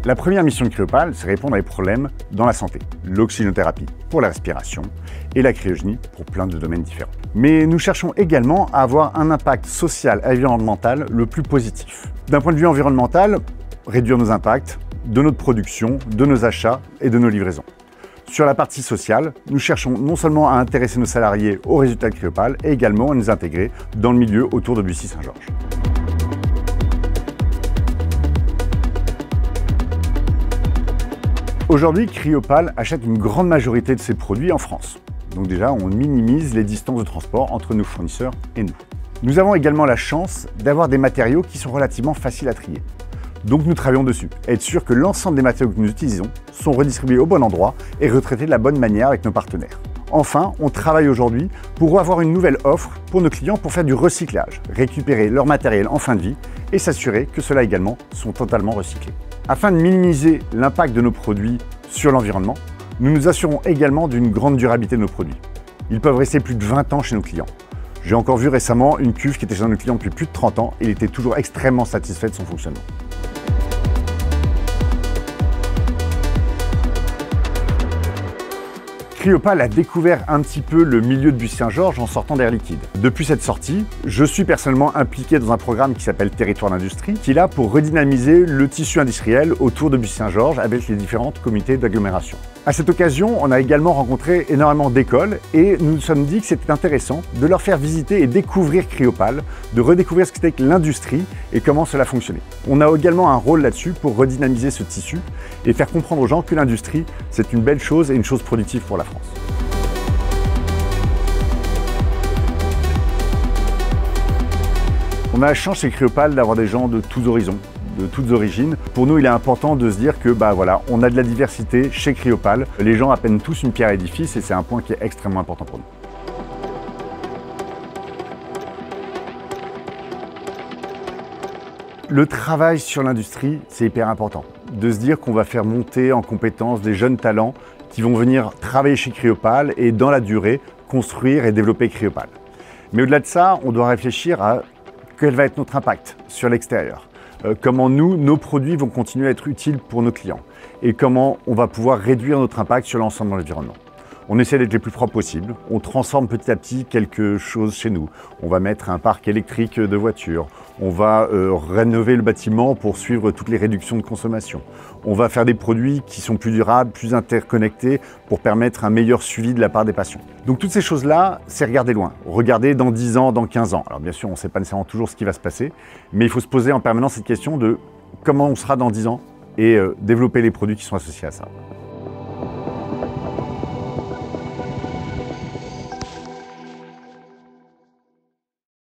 La première mission de Cryopal, c'est répondre à des problèmes dans la santé. L'oxygénothérapie pour la respiration et la cryogénie pour plein de domaines différents. Mais nous cherchons également à avoir un impact social et environnemental le plus positif. D'un point de vue environnemental, réduire nos impacts de notre production, de nos achats et de nos livraisons. Sur la partie sociale, nous cherchons non seulement à intéresser nos salariés aux résultats de Cryopal, et également à nous intégrer dans le milieu autour de Bussy-Saint-Georges. Aujourd'hui, Cryopal achète une grande majorité de ses produits en France. Donc déjà, on minimise les distances de transport entre nos fournisseurs et nous. Nous avons également la chance d'avoir des matériaux qui sont relativement faciles à trier. Donc nous travaillons dessus, être sûr que l'ensemble des matériaux que nous utilisons sont redistribués au bon endroit et retraités de la bonne manière avec nos partenaires. Enfin, on travaille aujourd'hui pour avoir une nouvelle offre pour nos clients pour faire du recyclage, récupérer leur matériel en fin de vie et s'assurer que ceux-là également sont totalement recyclés. Afin de minimiser l'impact de nos produits sur l'environnement, nous nous assurons également d'une grande durabilité de nos produits. Ils peuvent rester plus de 20 ans chez nos clients. J'ai encore vu récemment une cuve qui était chez un de nos clients depuis plus de 30 ans et il était toujours extrêmement satisfait de son fonctionnement. Cryopal a découvert un petit peu le milieu de Bussy-Saint-Georges en sortant d'Air Liquide. Depuis cette sortie, je suis personnellement impliqué dans un programme qui s'appelle Territoire d'Industrie, qui est là pour redynamiser le tissu industriel autour de Bussy-Saint-Georges avec les différentes communautés d'agglomération. À cette occasion, on a également rencontré énormément d'écoles et nous nous sommes dit que c'était intéressant de leur faire visiter et découvrir Cryopal, de redécouvrir ce que c'était que l'industrie et comment cela fonctionnait. On a également un rôle là-dessus pour redynamiser ce tissu et faire comprendre aux gens que l'industrie, c'est une belle chose et une chose productive pour la France. On a la chance chez Cryopal d'avoir des gens de tous horizons, de toutes origines. Pour nous, il est important de se dire que voilà, on a de la diversité chez Cryopal. Les gens appellent tous une pierre à édifice et c'est un point qui est extrêmement important pour nous. Le travail sur l'industrie, c'est hyper important. De se dire qu'on va faire monter en compétences des jeunes talents qui vont venir travailler chez Cryopal et dans la durée, construire et développer Cryopal. Mais au-delà de ça, on doit réfléchir à quel va être notre impact sur l'extérieur. Comment nous, nos produits vont continuer à être utiles pour nos clients et comment on va pouvoir réduire notre impact sur l'ensemble de l'environnement. On essaie d'être les plus propres possible, on transforme petit à petit quelque chose chez nous. On va mettre un parc électrique de voitures, on va rénover le bâtiment pour suivre toutes les réductions de consommation. On va faire des produits qui sont plus durables, plus interconnectés pour permettre un meilleur suivi de la part des patients. Donc toutes ces choses-là, c'est regarder loin, regarder dans 10 ans, dans 15 ans. Alors bien sûr, on ne sait pas nécessairement toujours ce qui va se passer, mais il faut se poser en permanence cette question de comment on sera dans 10 ans et développer les produits qui sont associés à ça.